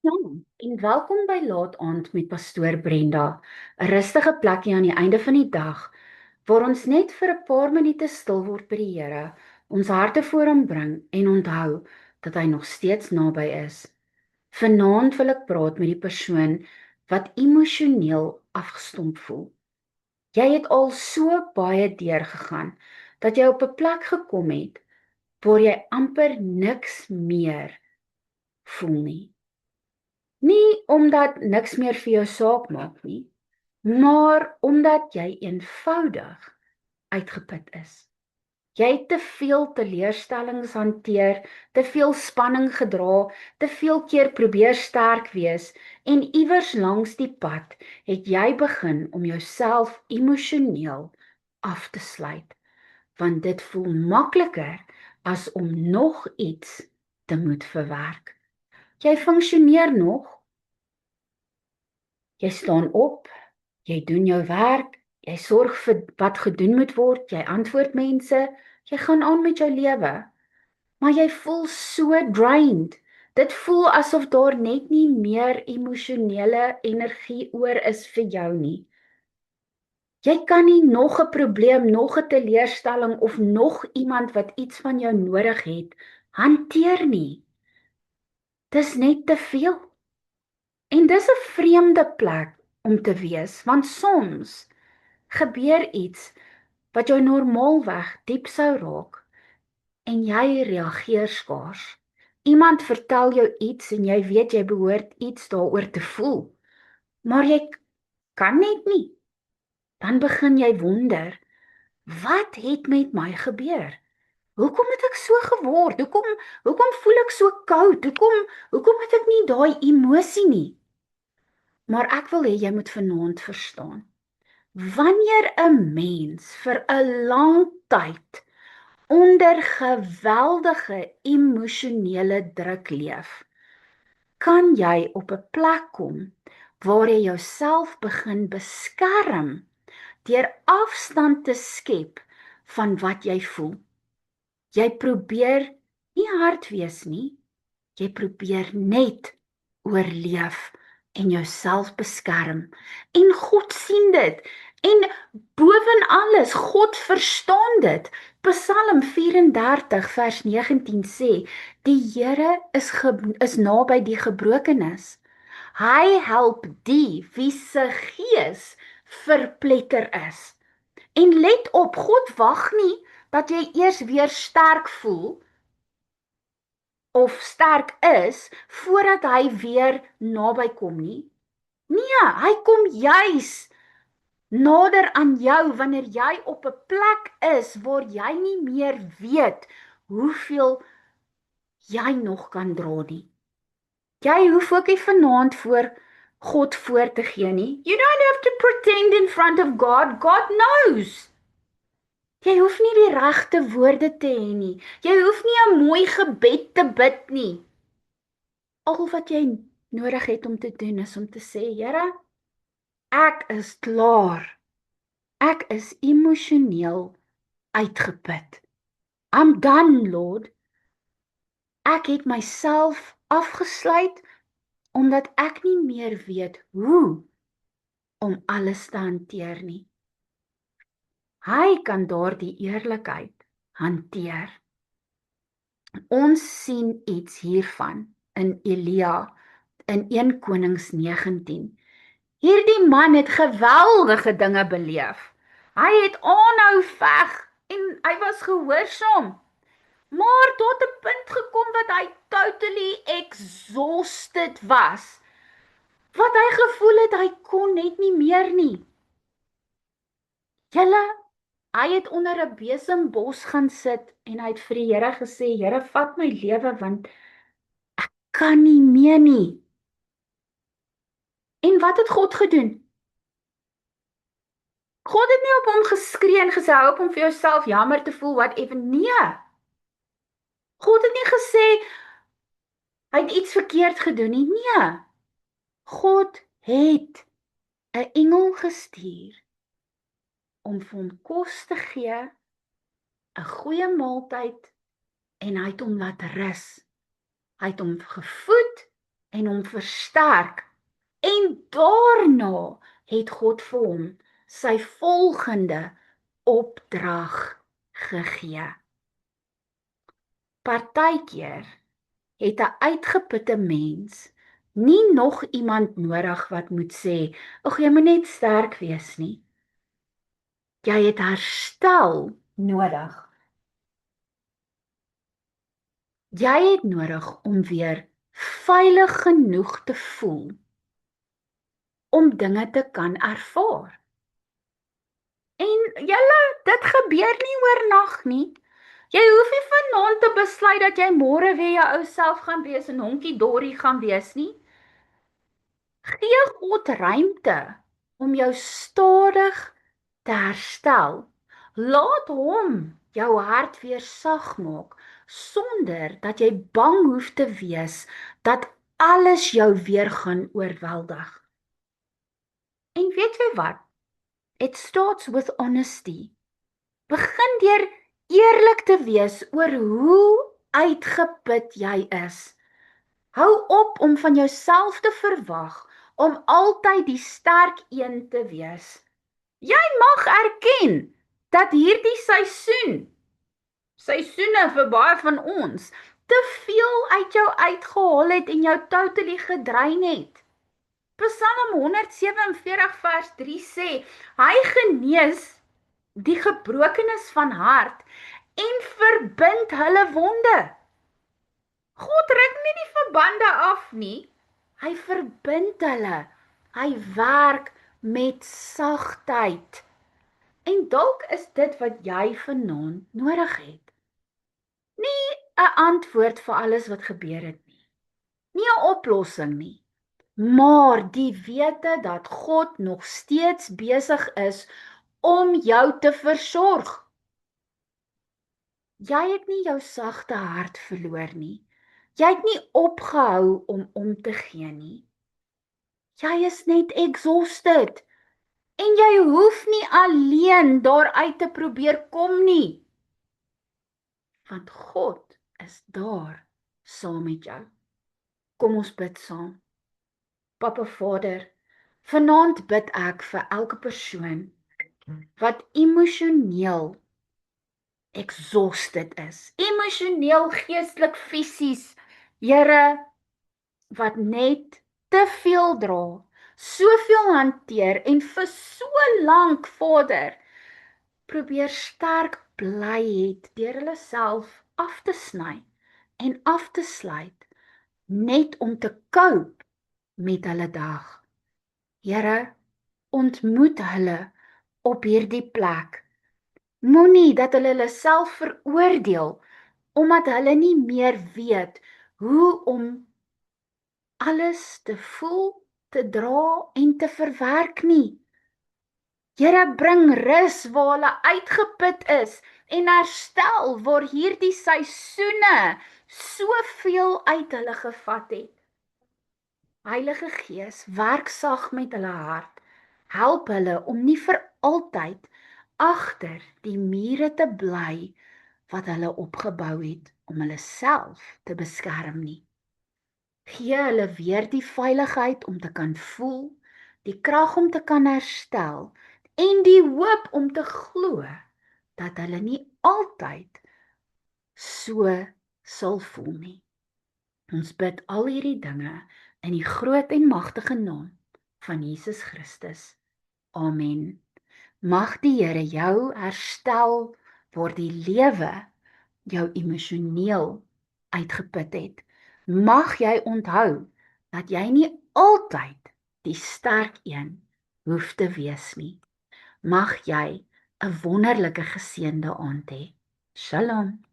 Ja, en welkom by Laat Aand met Pastoor Brenda, 'n rustige plekkie aan die einde van die dag, waar ons net vir 'n paar minute stil word by die Here, ons harte voor hom bring en onthou dat hy nog steeds naby is. Vanaand wil ek praat met die persoon wat emosioneel afgestomp voel. Jy het al so baie deurgegaan dat jy op 'n plek gekom het waar jy amper niks meer voel nie. Nie omdat niks meer vir jou saak maak nie, maar omdat jy eenvoudig uitgeput is. Jy het te veel teleurstellings hanteer, te veel spanning gedra, te veel keer probeer sterk wees en iewers langs die pad het jy begin om jouself emosioneel af te sluit, want dit voel makliker as om nog iets te moet verwerk. Jy funksioneer nog. Jy staan op, jy doen jou werk, jy sorg vir wat gedoen moet word, jy antwoord mense, jy gaan aan met jou lewe. Maar jy voel so drained. Dit voel asof daar net nie meer emosionele energie oor is vir jou nie. Jy kan nie nog 'n probleem, nog 'n teleurstelling of nog iemand wat iets van jou nodig het, hanteer nie. Dis net te veel. En dis 'n vreemde plek om te wees, want soms gebeur iets wat jou normaalweg diep sou raak en jy reageer skaars. Iemand vertel jou iets en jy weet jy behoort iets daaroor te voel, maar jy kan net nie. Dan begin jy wonder, wat het met my gebeur? Hoekom het ek so geword? Hoekom voel ek so koud? Hoekom het ek nie daai emosie nie? Maar ek wil hê jy moet vanaand verstaan. Wanneer 'n mens vir 'n lang tyd onder geweldige emosionele druk leef, kan jy op 'n plek kom waar jy jouself begin beskerm deur afstand te skep van wat jy voel. Jy probeer nie hard wees nie, jy probeer net oorleef en jouself beskerm. En God sien dit. En boven alles, God verstaan dit. Psalm 34 vers 19 sê, die Here is naby die gebrokenes. Hy help die wie se gees verpletter is. En let op, God wag nie dat jy eers weer sterk voel of sterk is, voordat hy weer naby kom nie. Nee, hy kom juis nader aan jou, wanneer jy op 'n plek is, waar jy nie meer weet, hoeveel jy nog kan dra nie. Jy hoef ook nie vanaand voor God voor te gee nie. You don't have to pretend in front of God. God knows. Jy hoef nie die regte woorde te hê nie. Jy hoef nie 'n mooi gebed te bid nie. Al wat jy nodig het om te doen is om te sê, Here, ek is klaar. Ek is emosioneel uitgeput. I'm done, Lord. Ek het myself afgesluit omdat ek nie meer weet hoe om alles te hanteer nie. Hy kan daardie eerlikheid hanteer. Ons sien iets hiervan in Elia in 1 Konings 19. Hierdie man het geweldige dinge beleef. Hy het aanhou veg en hy was gehoorsaam. Maar tot 'n punt gekom wat hy totally exhausted was. Wat hy gevoel het hy kon net nie meer nie. Hy het onder 'n besembos gaan sit en hy het vir die Here gesê, Here, vat my lewe want ek kan nie meer nie. En wat het God gedoen? God het nie op hom geskree en gesê, hou op om vir jouself jammer te voel, whatever. Nee. God het nie gesê, hy het iets verkeerd gedoen nie. Nee. God het 'n engel gestuur om vir hom kos te gee, 'n goeie maaltyd, en hy het hom laat rus. Hy het hom gevoed en hom versterk. En daarna het God vir hom sy volgende opdrag gegee. Partykeer het 'n uitgeputte mens nie nog iemand nodig wat moet sê, "Ag, jy moet net sterk wees nie." Jy het herstel nodig. Jy het nodig om weer veilig genoeg te voel om dinge te kan ervaar. En dit gebeur nie oornag nie. Jy hoef nie vanaand te besluit dat jy môre weer jou ou self gaan wees en honkie dorie gaan wees nie. Gee God ruimte om jou stadig te herstel. Laat hom jou hart weer sag maak sonder dat jy bang hoef te wees dat alles jou weer gaan oorweldig. En weet jy wat? It starts with honesty. Begin deur eerlik te wees oor hoe uitgeput jy is. Hou op om van jouself te verwag om altyd die sterk een te wees. Jy mag erken dat hierdie seisoene vir baie van ons, te veel uit jou uitgehaal het en jou totally gedrein het. Psalm 147 vers 3 sê, hy genees die gebrokenes van hart en verbind hulle wonde. God ruk nie die verbande af nie, hy verbind hulle. Hy werk met sagtheid. En dalk is dit wat jy vanaand nodig het. Nie 'n antwoord vir alles wat gebeur het nie. Nie 'n oplossing nie. Maar die wete dat God nog steeds besig is om jou te versorg. Jy het nie jou sagte hart verloor nie. Jy het nie opgehou om te gee nie. Jy is net exhausted. En jy hoef nie alleen daaruit te probeer kom nie. Want God is daar saam met jou. Kom ons bid saam. Papa Vader, vanaand bid ek vir elke persoon wat emosioneel exhausted is. Emosioneel, geestelik, fisies. Here, wat net te veel dra, soveel hanteer en vir so lank, Vader, probeer sterk bly het deur hulle self af te sny en af te sluit, net om te cope met hulle dag. Here, ontmoet hulle op hierdie plek. Moenie dat hulle self veroordeel, omdat hulle nie meer weet hoe om alles te voel, te dra en te verwerk nie. Here, bring rus waar hulle uitgeput is en herstel waar hierdie seisoene soveel uit hulle gevat het. Heilige Gees, werk sag met hulle hart. Help hulle om nie vir altyd agter die mure te bly wat hulle opgebou het om hulle self te beskerm nie. Gee hulle weer die veiligheid om te kan voel, die krag om te kan herstel en die hoop om te glo dat hulle nie altyd so sal voel nie. Ons bid al hierdie dinge in die groot en magtige naam van Jesus Christus. Amen. Mag die Here jou herstel waar die lewe jou emosioneel uitgeput het. Mag jy onthou dat jy nie altyd die sterk een hoef te wees nie. Mag jy 'n wonderlike geseënde aand hê. Shalom.